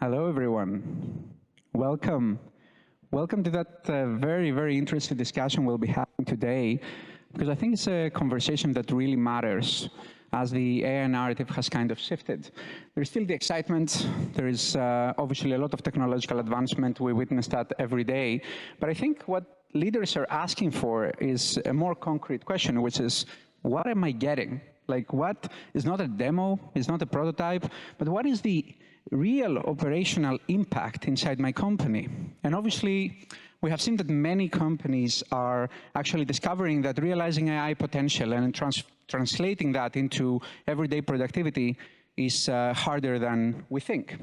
Hello, everyone. Welcome. Welcome to that very, very interesting discussion we'll be having today, because I think it's a conversation that really matters as the AI narrative has kind of shifted. There's still the excitement. There is obviously a lot of technological advancement. We witness that every day. But I think what leaders are asking for is a more concrete question, which is, what am I getting? Like, what is not a demo, is not a prototype, but what is the real operational impact inside my company? And obviously, we have seen that many companies are actually discovering that realizing AI potential and translating that into everyday productivity is harder than we think.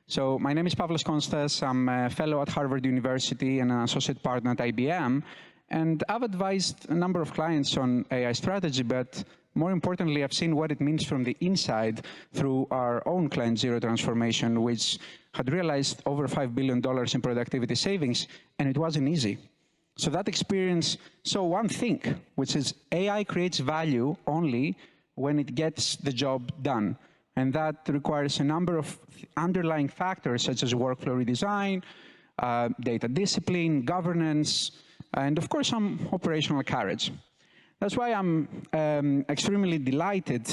So my name is Pavlos Konstas. I'm a fellow at Harvard University and an associate partner at IBM. And I've advised a number of clients on AI strategy, but more importantly, I've seen what it means from the inside through our own client zero transformation, which had realized over $5 billion in productivity savings, and it wasn't easy. So that experience saw one thing, which is AI creates value only when it gets the job done. And that requires a number of underlying factors, such as workflow redesign, data discipline, governance, and of course, some operational courage. That's why I'm extremely delighted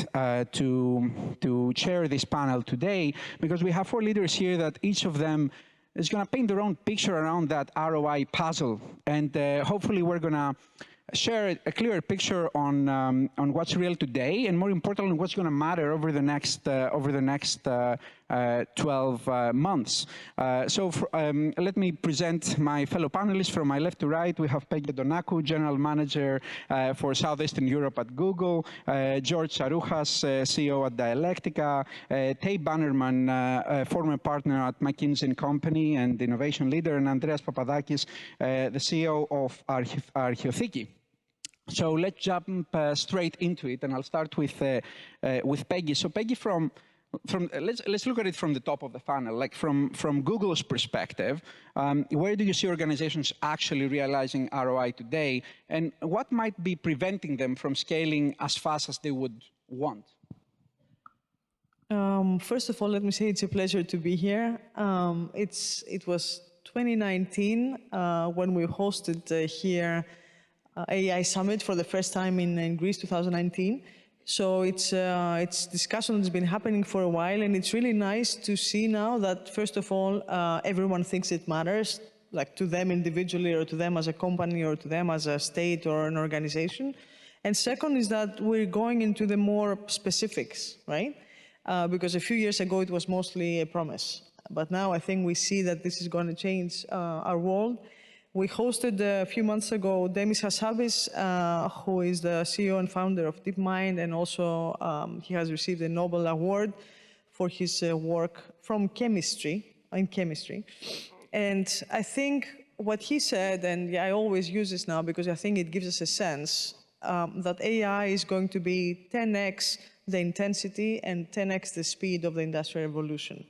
to chair this panel today, because we have 4 leaders here that each of them is going to paint their own picture around that ROI puzzle. And hopefully we're going to share a clearer picture on what's real today, and more importantly, what's going to matter over the next 12 months. Let me present my fellow panelists. From my left to right, we have Peggy Antonakou, General Manager for Southeastern Europe at Google, George Tsarouchas, CEO at Dialectica, Bannerman, former partner at McKinsey & Company and innovation leader, and Andreas Papadakis, the CEO of Archeiothiki. So let's jump straight into it, and I'll start with Peggy. So Peggy, let's look at it from the top of the funnel. Like from Google's perspective, where do you see organizations actually realizing ROI today, and what might be preventing them from scaling as fast as they would want? First of all, let me say it's a pleasure to be here. It was 2019 when we hosted here AI Summit for the first time in Greece, 2019. So it's discussion that's been happening for a while, and it's really nice to see now that, first of all, everyone thinks it matters, like to them individually or to them as a company or to them as a state or an organization. And second is that we're going into the more specifics, right? Because a few years ago, it was mostly a promise. But now I think we see that this is going to change our world. We hosted a few months ago Demis Hassabis, who is the CEO and founder of DeepMind, and also he has received a Nobel Award for his work in chemistry. And I think what he said, and I always use this now because I think it gives us a sense that AI is going to be 10x the intensity and 10x the speed of the Industrial Revolution.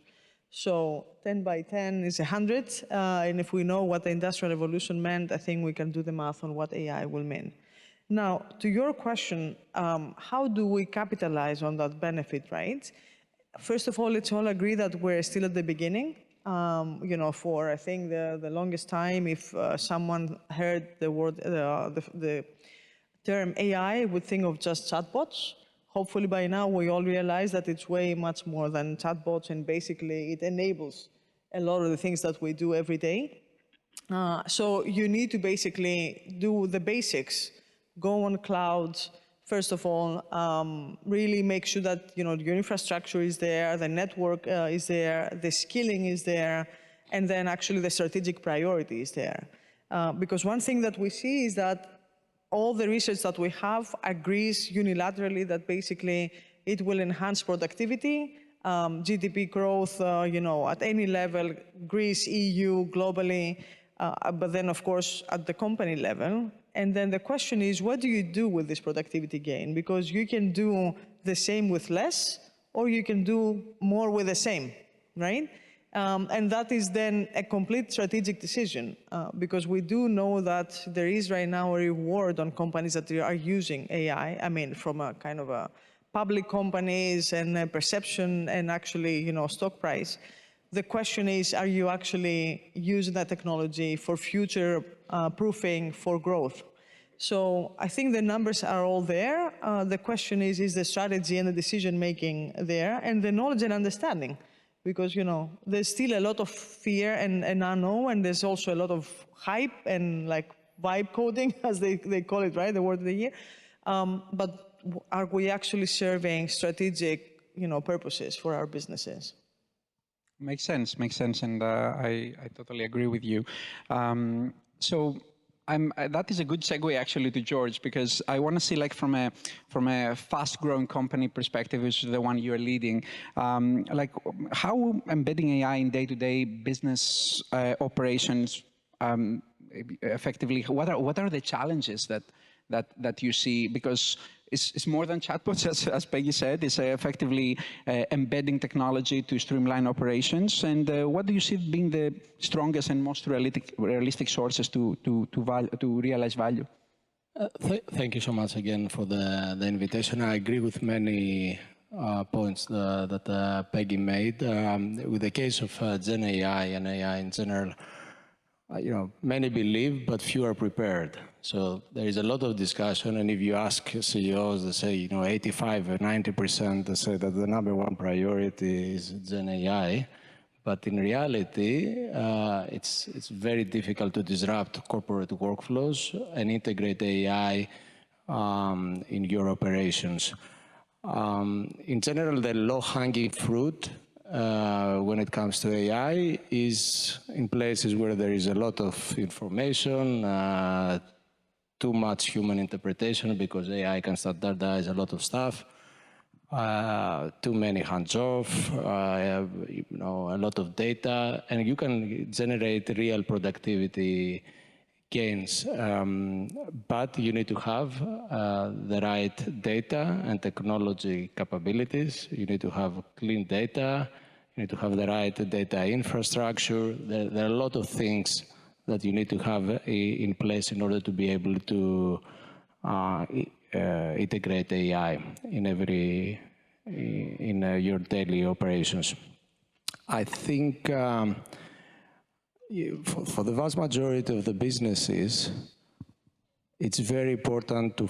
So 10 by 10 is 100, and if we know what the Industrial Revolution meant, I think we can do the math on what AI will mean. Now, to your question, how do we capitalize on that benefit, right? First of all, let's all agree that we're still at the beginning. For I think the longest time, if someone heard the word, the term AI, would think of just chatbots. Hopefully by now we all realize that it's way much more than chatbots, and basically it enables a lot of the things that we do every day. So you need to basically do the basics, go on cloud, first of all, really make sure that your infrastructure is there, the network is there, the skilling is there, and then actually the strategic priority is there. Because one thing that we see is that all the research that we have agrees unilaterally that basically it will enhance productivity, GDP growth, at any level, Greece, EU, globally, but then of course at the company level. And then the question is, what do you do with this productivity gain? Because you can do the same with less, or you can do more with the same, right? And that is then a complete strategic decision, because we do know that there is right now a reward on companies that are using AI. I mean, from a kind of a public companies and perception and actually, stock price. The question is, are you actually using that technology for future proofing for growth? So I think the numbers are all there. The question is the strategy and the decision-making there, and the knowledge and understanding? Because, there's still a lot of fear and unknown, and there's also a lot of hype and like vibe coding, as they call it, right, the word of the year. But are we actually serving strategic, purposes for our businesses? Makes sense, and I totally agree with you. So that is a good segue actually to George, because I want to see, like, from a fast-growing company perspective, which is the one you're leading, like how embedding AI in day-to-day business operations effectively. What are the challenges that you see? Because it's more than chatbots, as Peggy said. It's effectively embedding technology to streamline operations. And what do you see being the strongest and most realistic sources to realize value? Thank you so much again for the invitation. I agree with many points that Peggy made. With the case of GenAI and AI in general, many believe, but few are prepared. So there is a lot of discussion, and if you ask CEOs, they say, 85 or 90%, they say that the number one priority is GenAI. But in reality, it's very difficult to disrupt corporate workflows and integrate AI in your operations. In general, the low-hanging fruit when it comes to AI is in places where there is a lot of information, too much human interpretation, because AI can standardize a lot of stuff, too many hands-off, a lot of data, and you can generate real productivity gains. But you need to have the right data and technology capabilities. You need to have clean data. You need to have the right data infrastructure. There are a lot of things that you need to have in place in order to be able to integrate AI in your daily operations. I think for the vast majority of the businesses, it's very important to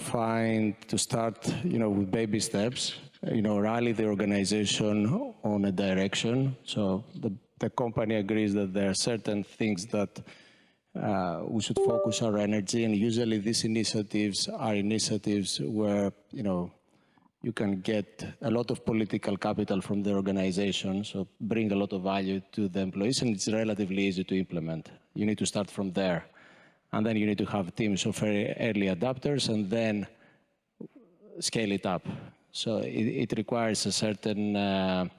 start, with baby steps, rally the organization on a direction. So the company agrees that there are certain things that we should focus our energy, and usually these initiatives are initiatives where, you can get a lot of political capital from the organization, so bring a lot of value to the employees, and it's relatively easy to implement. You need to start from there. And then you need to have teams of very early adopters and then scale it up. So it requires a certain, not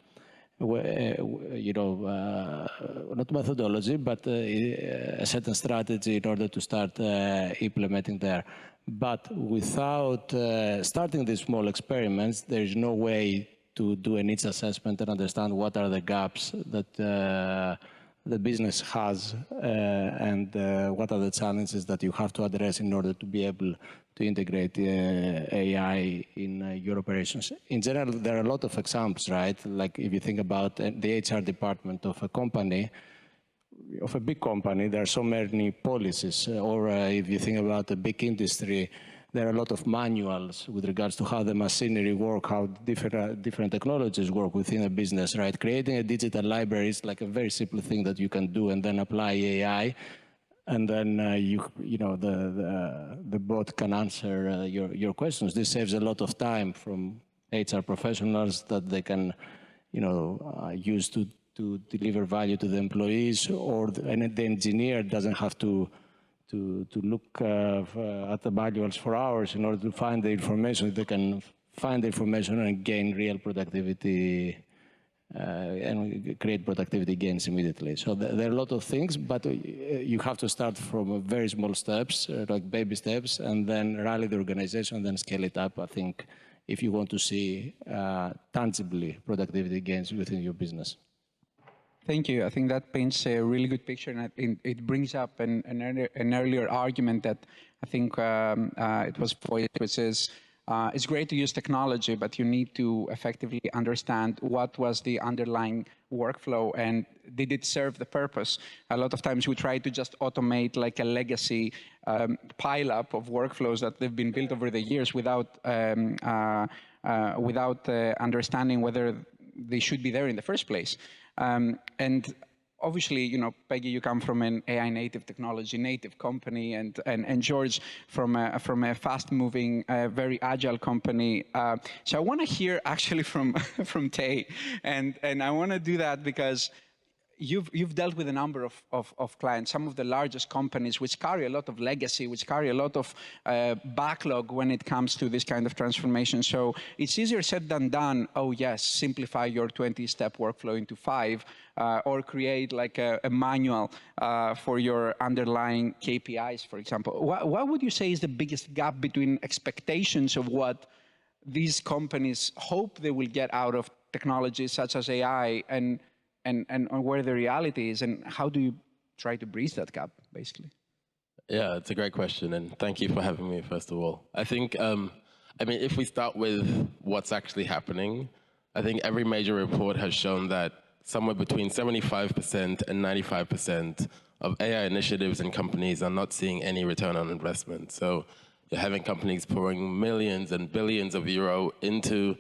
methodology, but a certain strategy in order to start implementing there. But without starting these small experiments, there is no way to do a needs assessment and understand what are the gaps that the business has and what are the challenges that you have to address in order to be able to integrate AI in your operations. In general, there are a lot of examples, right? Like if you think about the HR department of a company, of a big company, there are so many policies. Or if you think about a big industry, there are a lot of manuals with regards to how the machinery work, how different technologies work within a business, right? Creating a digital library is like a very simple thing that you can do and then apply AI. And then the bot can answer your questions. This saves a lot of time from HR professionals that they can, use to deliver value to the employees, and the engineer doesn't have to look at the manuals for hours in order to find the information. They can find the information and gain real productivity and create productivity gains immediately. So there are a lot of things, but you have to start from very small steps, like baby steps, and then rally the organization and then scale it up, I think, if you want to see tangibly productivity gains within your business. Thank you. I think that paints a really good picture, and it brings up an earlier argument that I think it was voiced, which is it's great to use technology, but you need to effectively understand what was the underlying workflow and did it serve the purpose. A lot of times we try to just automate like a legacy pile-up of workflows that they've been built over the years without understanding whether they should be there in the first place. And obviously, you know, Peggy, you come from an AI native, technology native company, and George from a fast-moving, very agile company. So I want to hear actually from Tay, and I want to do that because you've dealt with a number of clients, some of the largest companies which carry a lot of legacy, which carry a lot of backlog when it comes to this kind of transformation. So it's easier said than done. Oh yes, simplify your 20-step workflow into 5, or create like a manual for your underlying KPIs, for example. What would you say is the biggest gap between expectations of what these companies hope they will get out of technologies such as AI and where the reality is, and how do you try to bridge that gap, basically? Yeah, it's a great question, and thank you for having me, first of all. I think, I mean, if we start with what's actually happening, I think every major report has shown that somewhere between 75% and 95% of AI initiatives and companies are not seeing any return on investment. So you're having companies pouring millions and billions of euro into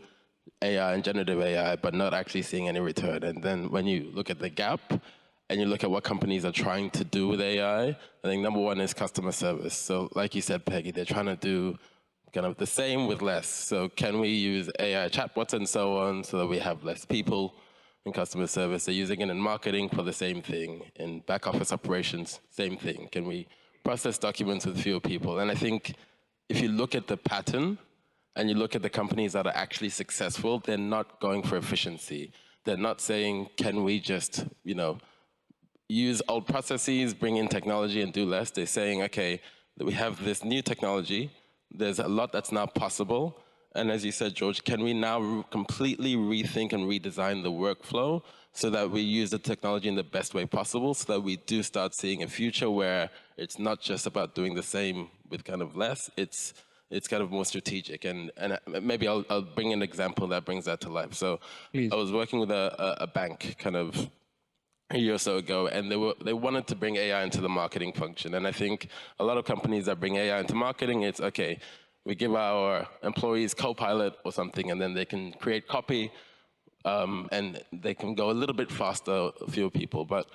AI and generative AI, but not actually seeing any return. And then when you look at the gap and you look at what companies are trying to do with AI, I think number one is customer service. So like you said, Peggy, they're trying to do kind of the same with less. So can we use AI chatbots and so on so that we have less people in customer service? They're using it in marketing for the same thing. In back office operations, same thing. Can we process documents with fewer people? And I think if you look at the pattern, and you look at the companies that are actually successful, they're not going for efficiency. They're not saying, can we just, you know, use old processes, bring in technology and do less. They're saying, okay, we have this new technology. There's a lot that's now possible. And as you said, George, can we now completely rethink and redesign the workflow so that we use the technology in the best way possible, so that we do start seeing a future where it's not just about doing the same with kind of less, it's kind of more strategic. And maybe I'll bring an example that brings that to life. So please. I was working with a bank kind of a year or so ago, and they wanted to bring AI into the marketing function. And I think a lot of companies that bring AI into marketing, it's okay, we give our employees Copilot or something, and then they can create copy, and they can go a little bit faster, fewer people. But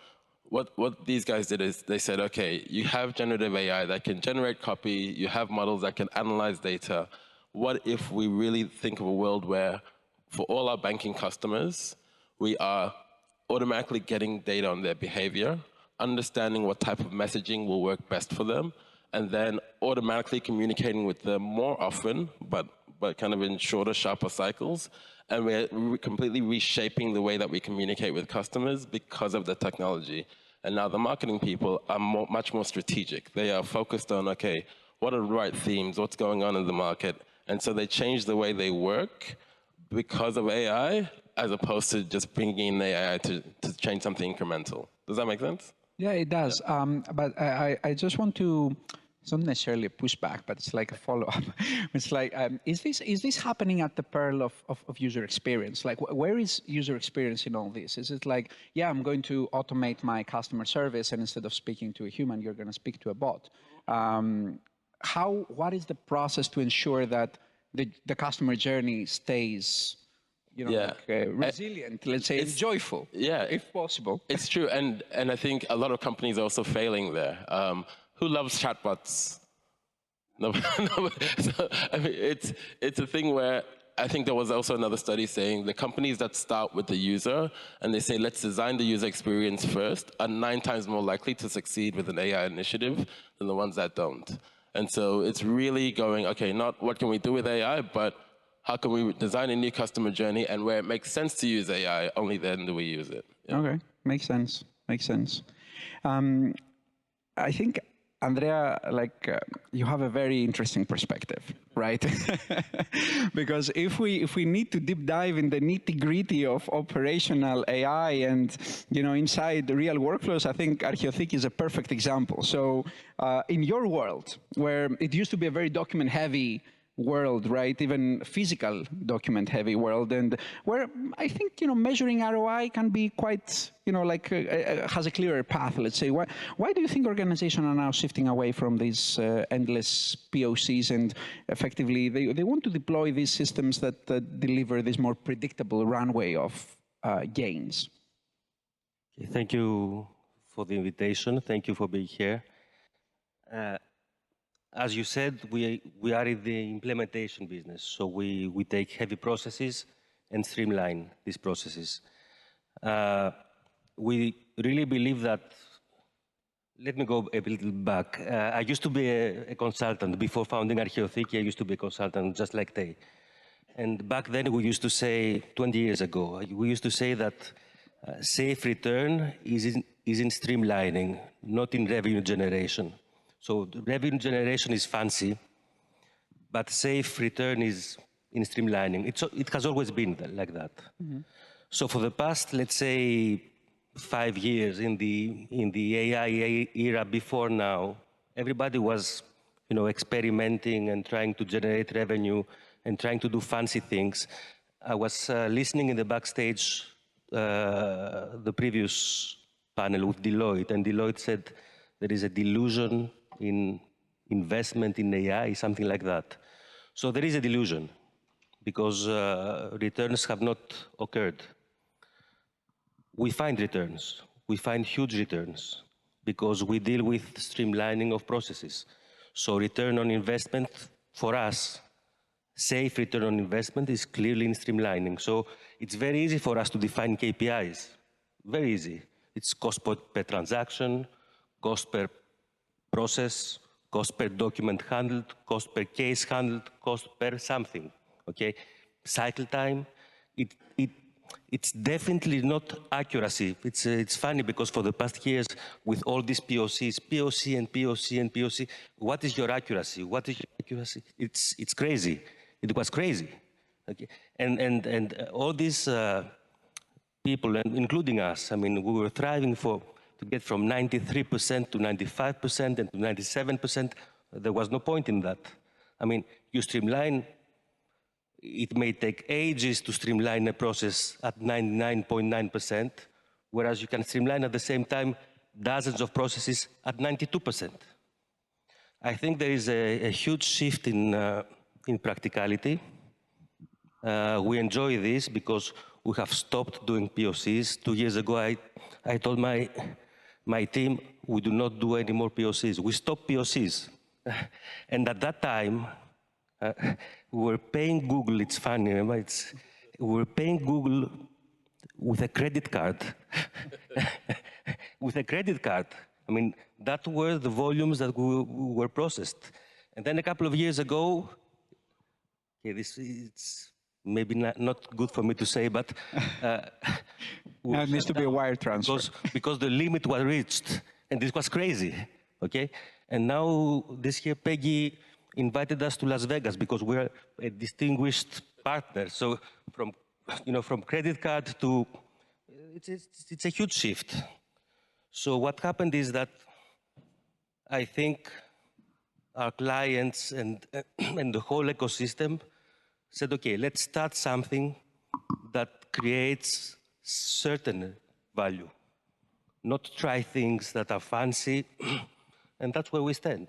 what these guys did is they said, okay, you have generative AI that can generate copy, you have models that can analyze data. What if we really think of a world where for all our banking customers, we are automatically getting data on their behavior, understanding what type of messaging will work best for them, and then automatically communicating with them more often, but kind of in shorter, sharper cycles. And we're completely reshaping the way that we communicate with customers because of the technology. And now the marketing people are much more strategic. They are focused on, okay, what are the right themes, what's going on in the market? And so they change the way they work because of AI, as opposed to just bringing in AI to change something incremental. Does that make sense? Yeah, it does. But I just want to, it's not necessarily a pushback, but it's like a follow-up. It's like, is this happening at the peril of user experience? Like, where is user experience in all this? Is it like, yeah, I'm going to automate my customer service, and instead of speaking to a human, you're going to speak to a bot? What is the process to ensure that the customer journey stays, you know, resilient, let's say, and joyful, if possible? It's true, and I think a lot of companies are also failing there. Who loves chatbots? No. So, I mean, it's a thing where I think there was also another study saying the companies that start with the user and they say, let's design the user experience first, are 9 times more likely to succeed with an AI initiative than the ones that don't. And so it's really going, okay, not what can we do with AI, but how can we design a new customer journey, and where it makes sense to use AI, only then do we use it. Yeah. Okay, makes sense, makes sense. I think, Andrea, you have a very interesting perspective, right? Because if we need to deep dive in the nitty-gritty of operational AI and, you know, inside the real workflows, I think Archeiothiki is a perfect example. So in your world, where it used to be a very document-heavy world, right? Even physical document heavy world, and where I think, measuring ROI can be quite, has a clearer path, let's say. Why do you think organizations are now shifting away from these endless POCs and effectively they want to deploy these systems that deliver this more predictable runway of gains? Thank you for the invitation. Thank you for being here. As you said, we are in the implementation business. So we take heavy processes and streamline these processes. We really believe that, let me go a little back. I used to be a consultant. Before founding Archeiothiki, I used to be a consultant just like they. And back then we used to say, 20 years ago, we used to say that safe return is in streamlining, not in revenue generation. So the revenue generation is fancy, but safe return is in streamlining. It has always been like that. Mm-hmm. So for the past, let's say, 5 years in the AI era before now, everybody was, experimenting and trying to generate revenue and trying to do fancy things. I was listening in the backstage the previous panel with Deloitte, and Deloitte said there is a delusion in investment in AI, something like that. So there is a delusion because returns have not occurred. We find returns. We find huge returns because we deal with streamlining of processes. So return on investment for us, safe return on investment is clearly in streamlining. So it's very easy for us to define KPIs. Very easy. It's cost per transaction, cost per process, cost per document handled, cost per case handled, cost per something, okay? Cycle time, it's definitely not accuracy. It's funny because for the past years, with all these POCs, POC and POC and POC, what is your accuracy? What is your accuracy? It's crazy. It was crazy, okay? And all these people, including us, I mean, we were thriving to get from 93% to 95% and to 97%. There was no point in that. I mean, you streamline, it may take ages to streamline a process at 99.9%, whereas you can streamline at the same time dozens of processes at 92%. I think there is a huge shift in practicality. We enjoy this because we have stopped doing POCs. 2 years ago, I told my team, we do not do any more POCs. We stopped POCs. And at that time, we were paying Google, it's funny, remember? We were paying Google with a credit card. With a credit card. I mean, that were the volumes that were processed. And then a couple of years ago, okay, this is maybe not good for me to say, but it needs to be a wire transfer. Because the limit was reached, and this was crazy, okay? And now this year, Peggy invited us to Las Vegas because we're a distinguished partner. So from credit card to, it's a huge shift. So what happened is that I think our clients and the whole ecosystem said, okay, let's start something that creates certain value, not try things that are fancy, and that's where we stand.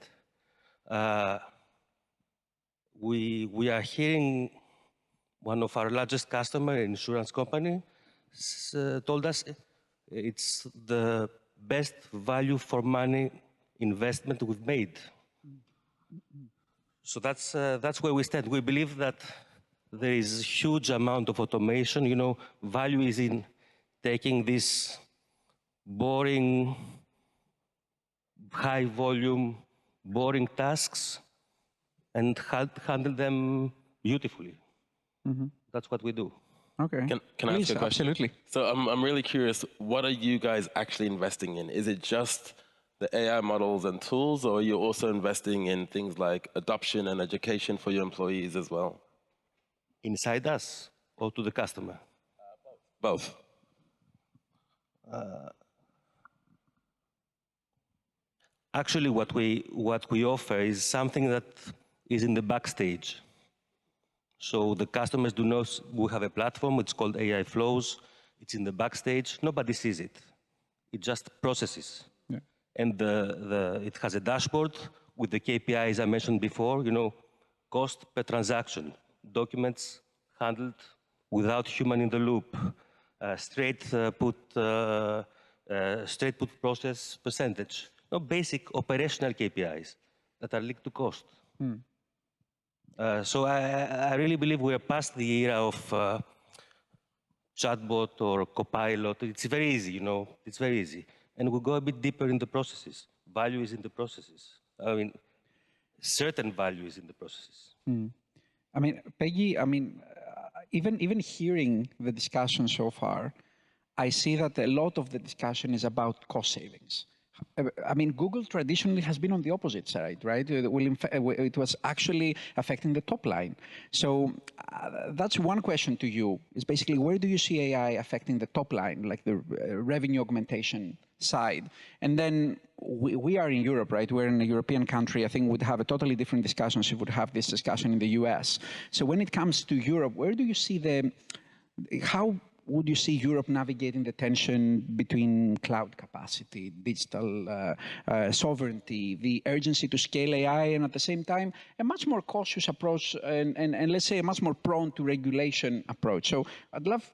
We are hearing one of our largest customers, an insurance company, told us it's the best value for money investment we've made. So that's where we stand. We believe that there is a huge amount of automation. Value is in taking these boring, high volume, boring tasks and handle them beautifully. Mm-hmm. That's what we do. Okay. Can I ask you a question? Absolutely. So I'm really curious, what are you guys actually investing in? Is it just the AI models and tools, or are you also investing in things like adoption and education for your employees as well? Inside us or to the customer? Both. Actually, what we offer is something that is in the backstage. So the customers do know we have a platform, it's called AI Flows, it's in the backstage, nobody sees it. It just processes. Yeah. And it has a dashboard with the KPIs I mentioned before, cost per transaction, documents handled without human in the loop, straight put process percentage, basic operational KPIs that are linked to cost. So I really believe we're past the era of chatbot or copilot. It's very easy, it's very easy. And we go a bit deeper in the processes. Value is in the processes. I mean, certain value is in the processes. I mean, Peggy, even hearing the discussion so far, I see that a lot of the discussion is about cost savings. I mean, Google traditionally has been on the opposite side, right? It was actually affecting the top line. So that's one question to you, is basically where do you see AI affecting the top line, like the revenue augmentation side? And then we are in Europe, right? We're in a European country. I think we'd have a totally different discussion if we would have this discussion in the US. So when it comes to Europe, where do you see how would you see Europe navigating the tension between cloud capacity, digital sovereignty, the urgency to scale AI, and at the same time, a much more cautious approach and let's say a much more prone to regulation approach? So I'd love,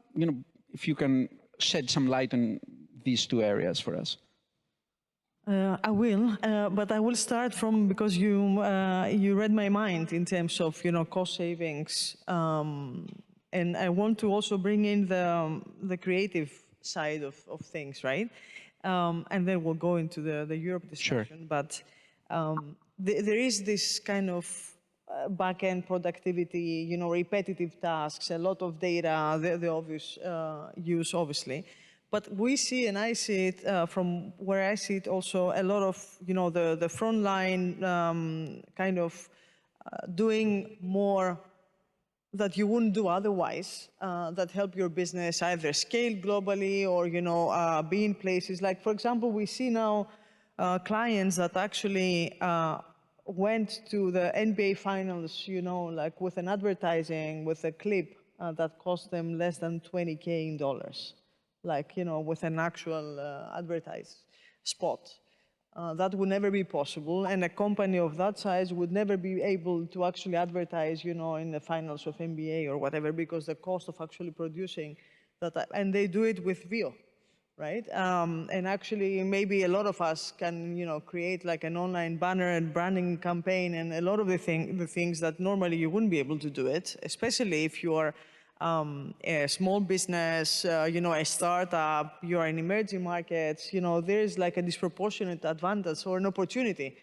if you can shed some light on these two areas for us. I will, but I will start from, because you read my mind in terms of cost savings, and I want to also bring in the creative side of things, right? And then we'll go into the Europe discussion. Sure. But there is this kind of back-end productivity, repetitive tasks, a lot of data, the obvious use, obviously. But we see, and I see it from where I see it also, a lot of, the frontline kind of doing more that you wouldn't do otherwise, that help your business either scale globally or, be in places. Like, for example, we see now clients that actually went to the NBA finals, like with an advertising, with a clip that cost them less than $20K in dollars. Like, with an actual advertised spot. That would never be possible, and a company of that size would never be able to actually advertise, in the finals of NBA or whatever, because the cost of actually producing that, and they do it with VIO, right? And actually, maybe a lot of us can, create like an online banner and branding campaign, and a lot of the things that normally you wouldn't be able to do it, especially if you are a small business, a startup, you're in emerging markets, there's like a disproportionate advantage or an opportunity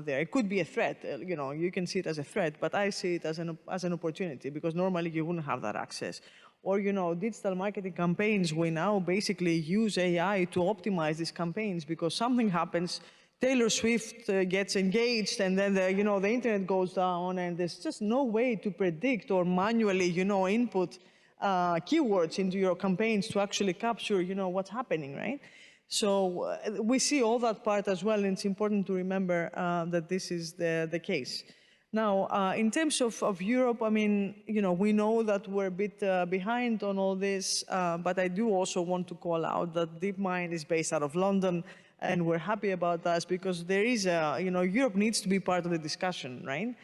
there. It could be a threat, you can see it as a threat, but I see it as an opportunity, because normally you wouldn't have that access. Or, digital marketing campaigns, we now basically use AI to optimize these campaigns, because something happens, Taylor Swift gets engaged, and then the internet goes down, and there's just no way to predict or manually, input keywords into your campaigns to actually capture, what's happening, right? So we see all that part as well, and it's important to remember that this is the case. Now, in terms of Europe, I mean, we know that we're a bit behind on all this, but I do also want to call out that DeepMind is based out of London. And we're happy about that, because there is Europe needs to be part of the discussion, right?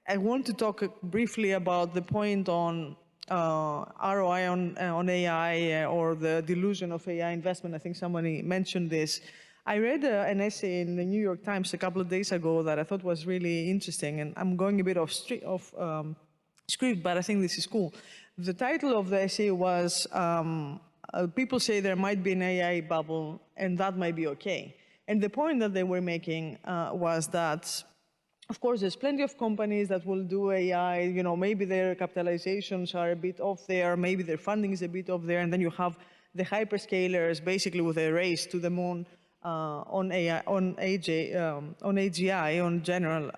I want to talk briefly about the point on ROI on AI or the delusion of AI investment. I think somebody mentioned this. I read an essay in the New York Times a couple of days ago that I thought was really interesting, and I'm going a bit off script, but I think this is cool. The title of the essay was, people say there might be an AI bubble, and that might be okay. And the point that they were making was that, of course, there's plenty of companies that will do AI, maybe their capitalizations are a bit off there, maybe their funding is a bit off there, and then you have the hyperscalers basically with a race to the moon on AI, on AGI, on general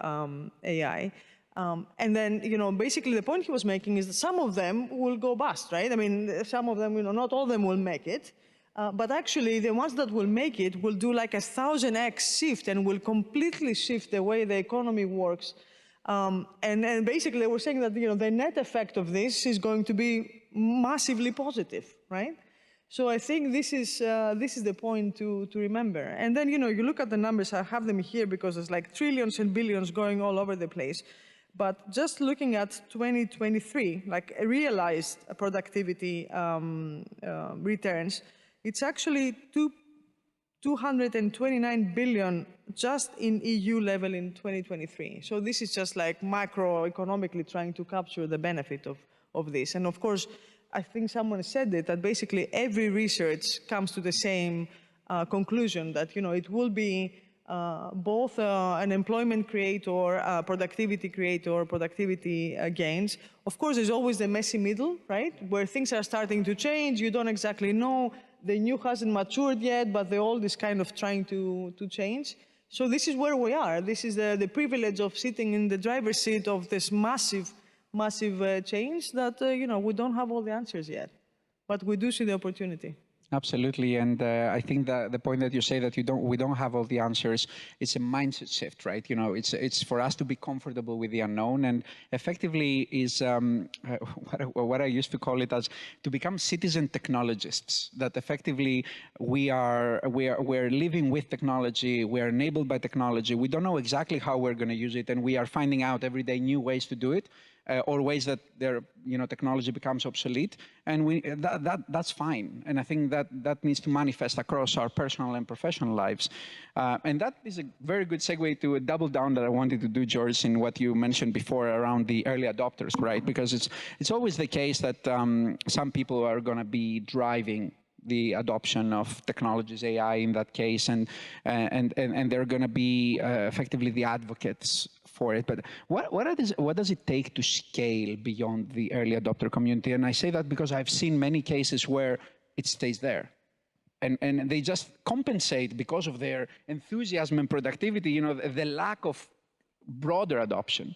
AI. And then, basically the point he was making is that some of them will go bust, right? I mean, some of them, not all of them will make it. But actually, the ones that will make it will do like a 1000x shift and will completely shift the way the economy works And basically, they were saying that the net effect of this is going to be massively positive, right? So I think this is the point to remember. And then you look at the numbers. I have them here because there's like trillions and billions going all over the place. But just looking at 2023, like realized productivity returns, it's actually 229 billion just in EU level in 2023. So this is just like macroeconomically trying to capture the benefit of this. And of course, I think someone said it, that basically every research comes to the same conclusion, that it will be both an employment creator, productivity creator, productivity gains. Of course, there's always the messy middle, right? Where things are starting to change, you don't exactly know, the new hasn't matured yet, but the old is kind of trying to change. So this is where we are. This is the privilege of sitting in the driver's seat of this massive change that, we don't have all the answers yet, but we do see the opportunity. Absolutely, and I think that the point that you say that we don't have all the answers, it's a mindset shift, right? It's for us to be comfortable with the unknown, and effectively is what I used to call it as to become citizen technologists. That effectively we're living with technology, we're enabled by technology. We don't know exactly how we're going to use it, and we are finding out every day new ways to do it. Or ways that technology becomes obsolete, and that's fine. And I think that needs to manifest across our personal and professional lives. And that is a very good segue to a double down that I wanted to do, George, in what you mentioned before around the early adopters, right? Because it's always the case that some people are going to be driving the adoption of technologies, AI in that case, and they're going to be effectively the advocates for it. But what does it take to scale beyond the early adopter community? And I say that because I've seen many cases where it stays there. And they just compensate because of their enthusiasm and productivity, the lack of broader adoption.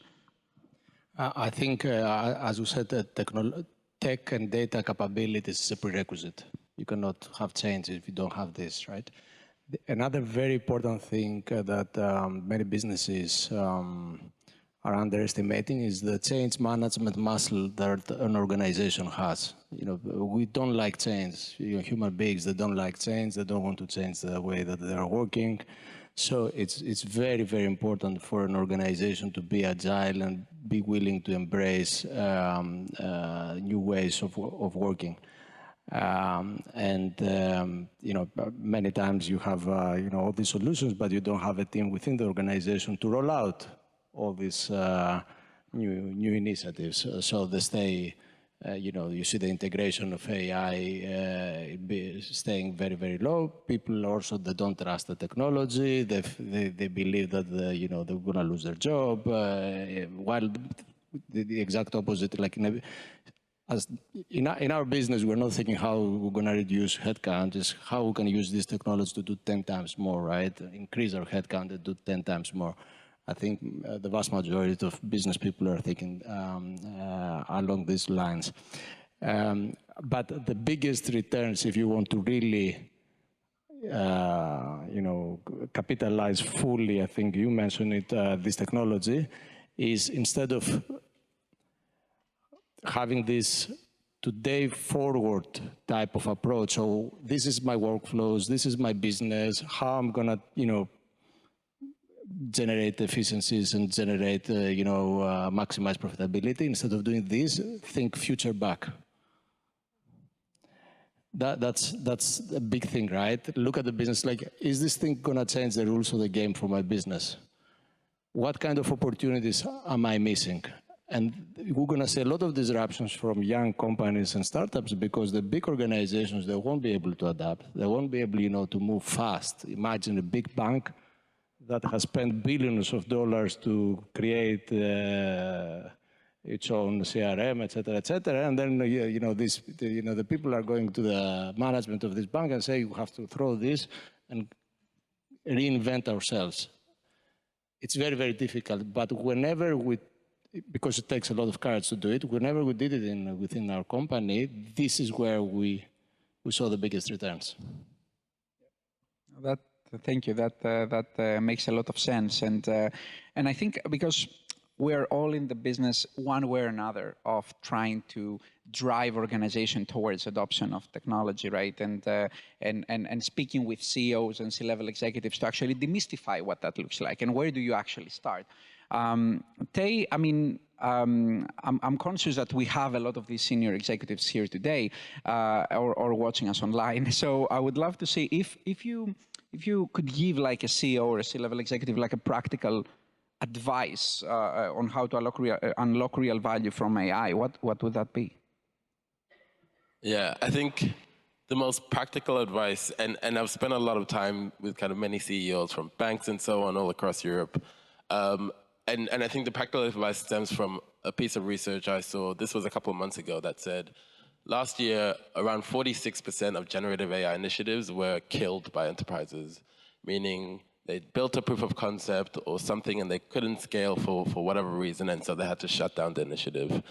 I think, as you said, tech and data capabilities is a prerequisite. You cannot have change if you don't have this, right? Another very important thing that many businesses are underestimating is the change management muscle that an organization has. We don't like change. Human beings, they don't like change. They don't want to change the way that they're working. So it's very, very important for an organization to be agile and be willing to embrace new ways of working. Many times you have all these solutions, but you don't have a team within the organization to roll out all these new initiatives. So they stay, you see the integration of AI staying very, very low. People also, they don't trust the technology. They believe that they're going to lose their job. While the exact opposite, like in our business, we're not thinking how we're going to reduce headcount, is how we can use this technology to do 10 times more, right? Increase our headcount and do 10 times more. I think the vast majority of business people are thinking along these lines. But the biggest returns, if you want to really, capitalize fully, I think you mentioned it, this technology, is instead of having this today forward type of approach. So this is my workflows, this is my business, how I'm gonna, generate efficiencies and generate, maximize profitability. Instead of doing this, think future back. That's a big thing, right? Look at the business like, is this thing gonna change the rules of the game for my business? What kind of opportunities am I missing? And we're going to see a lot of disruptions from young companies and startups because the big organizations, they won't be able to adapt. They won't be able, to move fast. Imagine a big bank that has spent billions of dollars to create its own CRM, et cetera, and then the people are going to the management of this bank and say, you have to throw this and reinvent ourselves. It's very, very difficult. But whenever because it takes a lot of courage to do it, whenever we did it within our company, this is where we saw the biggest returns. Thank you. That makes a lot of sense, and I think because we're all in the business one way or another of trying to drive organization towards adoption of technology, right? And speaking with CEOs and C-level executives to actually demystify what that looks like and where do you actually start. Tay, I mean, I'm conscious that we have a lot of these senior executives here today or watching us online. So I would love to see if you could give like a CEO or a C-level executive like a practical advice on how to unlock real value from AI, what would that be? Yeah, I think the most practical advice, and I've spent a lot of time with kind of many CEOs from banks and so on all across Europe. And I think the practical advice stems from a piece of research I saw, this was a couple of months ago, that said, last year, around 46% of generative AI initiatives were killed by enterprises, meaning they built a proof of concept or something and they couldn't scale for whatever reason, and so they had to shut down the initiative.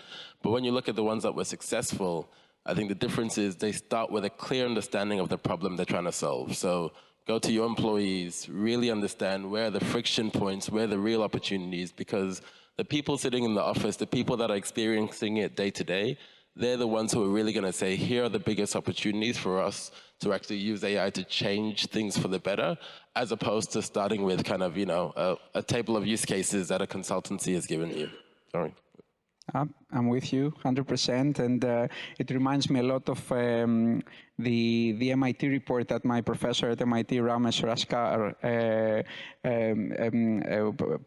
But when you look at the ones that were successful, I think the difference is they start with a clear understanding of the problem they're trying to solve. So go to your employees, really understand where are the friction points, where are the real opportunities, because the people sitting in the office, the people that are experiencing it day to day, they're the ones who are really going to say, here are the biggest opportunities for us to actually use AI to change things for the better, as opposed to starting with kind of, you know, a table of use cases that a consultancy has given you. Sorry. I'm with you 100%, and it reminds me a lot of the MIT report that my professor at MIT, Ramesh Raskar,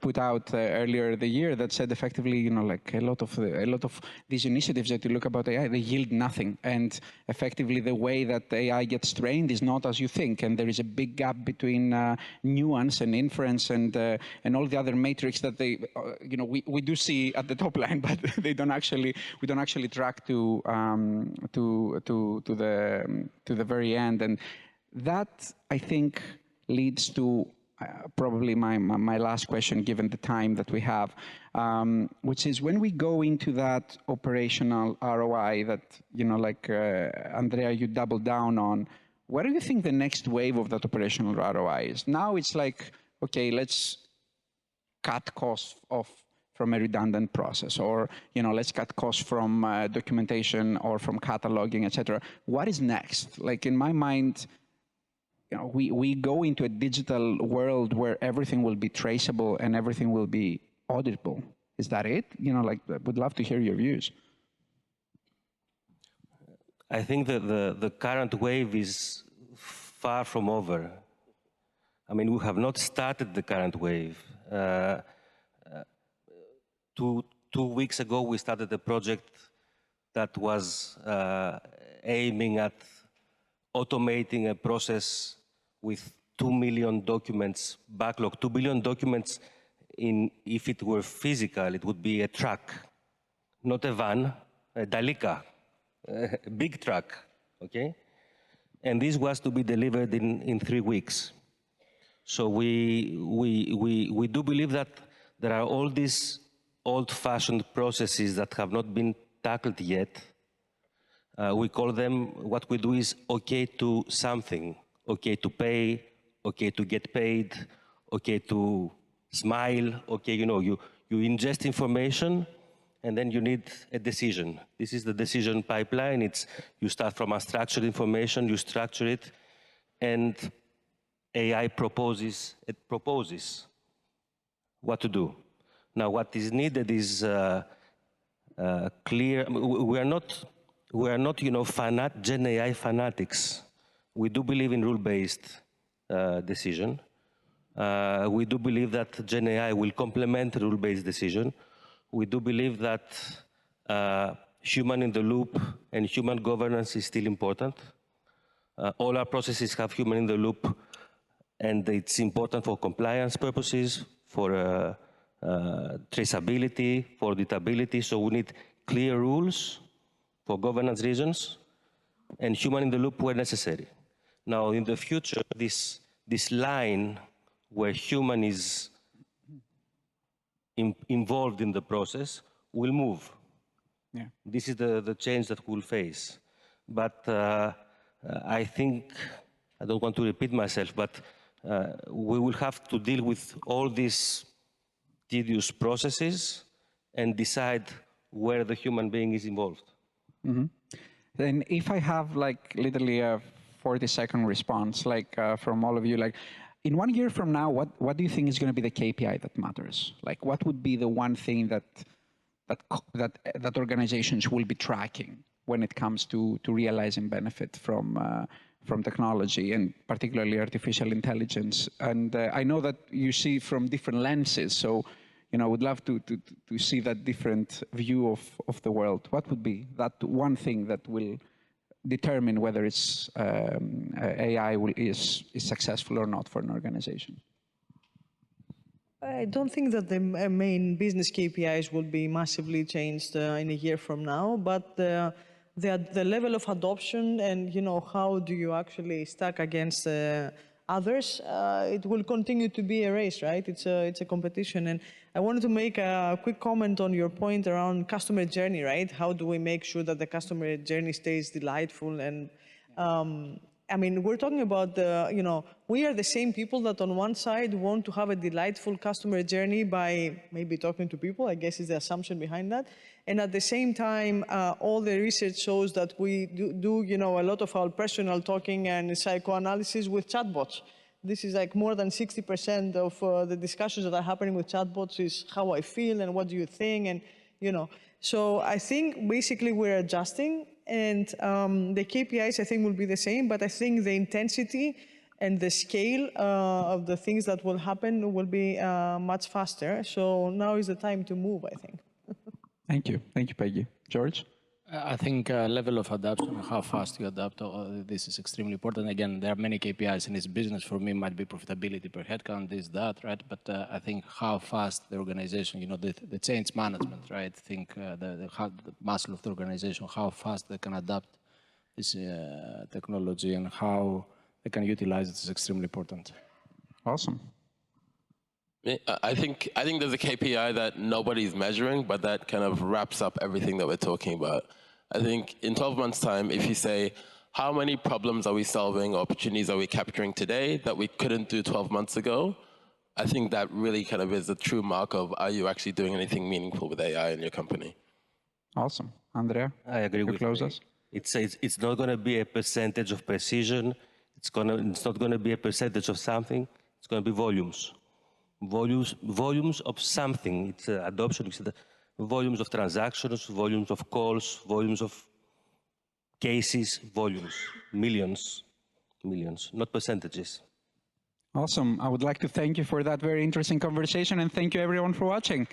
put out earlier the year that said effectively, you know, like a lot of these initiatives that you look about AI, they yield nothing, and effectively the way that AI gets trained is not as you think, and there is a big gap between nuance and inference and all the other metrics that they, you know, we do see at the top line, but we don't actually track to the very end, and that I think leads to probably my last question, given the time that we have, which is when we go into that operational ROI that, you know, like Andrea, you doubled down on. What do you think the next wave of that operational ROI is? Now it's like, okay, let's cut costs off from a redundant process, or, you know, let's cut costs from documentation or from cataloging, etc. What is next? Like in my mind, you know, we go into a digital world where everything will be traceable and everything will be auditable. Is that it? You know, like, I would love to hear your views. I think that the current wave is far from over. I mean, we have not started the current wave. 2 weeks ago, we started a project that was aiming at automating a process with 2 million documents backlog. 2 billion documents, if it were physical, it would be a truck, not a van, a Dialectica, a big truck, okay? And this was to be delivered in 3 weeks. So we do believe that there are all these old-fashioned processes that have not been tackled yet. We call them, what we do is okay to something, okay to pay, okay to get paid, okay to smile, okay, you know, you ingest information and then you need a decision. This is the decision pipeline. It's, you start from unstructured information, you structure it, and AI proposes what to do. Now, what is needed is clear. We are not, you know, GenAI fanatics. We do believe in rule-based decision. We do believe that GenAI will complement rule-based decision. We do believe that human in the loop and human governance is still important. All our processes have human in the loop, and it's important for compliance purposes, for traceability, for auditability. So we need clear rules for governance reasons, and human in the loop where necessary. Now, in the future, this line where human is involved in the process will move. Yeah. This is the change that we'll face. But I think, I don't want to repeat myself, but we will have to deal with all these tedious processes and decide where the human being is involved. Then if I have like literally a 40-second response, like from all of you, like in 1 year from now, what do you think is going to be the KPI that matters? Like what would be the one thing that organizations will be tracking when it comes to realizing benefit from technology and particularly artificial intelligence? And I know that you see from different lenses, so I would love to see that different view of the world. What would be that one thing that will determine whether it's AI is successful or not for an organization? I don't think that the main business KPIs will be massively changed in a year from now, but the level of adoption and how do you actually stack against others, it will continue to be a race, right? It's a competition. And I wanted to make a quick comment on your point around customer journey, right? How do we make sure that the customer journey stays delightful? And I mean, we're talking about we are the same people that on one side want to have a delightful customer journey by maybe talking to people, I guess is the assumption behind that. And at the same time, all the research shows that we do a lot of our personal talking and psychoanalysis with chatbots. This is like more than 60% of the discussions that are happening with chatbots is how I feel and what do you think, and So I think basically we're adjusting, and the KPIs I think will be the same, but I think the intensity and the scale of the things that will happen will be much faster. So now is the time to move, I think. Thank you, Peggy. George? I think level of adoption, how fast you adapt, this is extremely important. Again, there are many KPIs in this business. For me, might be profitability per headcount, this, that, right? But I think how fast the organization, the change management, right? Think the muscle of the organization, how fast they can adapt this technology and how they can utilize it is extremely important. Awesome. I think there's a KPI that nobody's measuring, but that kind of wraps up everything that we're talking about. I think in 12 months' time, if you say, how many problems are we solving, opportunities are we capturing today that we couldn't do 12 months ago? I think that really kind of is a true mark of, are you actually doing anything meaningful with AI in your company? Awesome. Andrea? I agree with you. It's not going to be a percentage of precision. It's not going to be a percentage of something. It's going to be volumes. Volumes of something. It's adoption. It's the volumes of transactions, volumes of calls, volumes of cases, volumes, millions, not percentages. Awesome. I would like to thank you for that very interesting conversation, and thank you everyone for watching.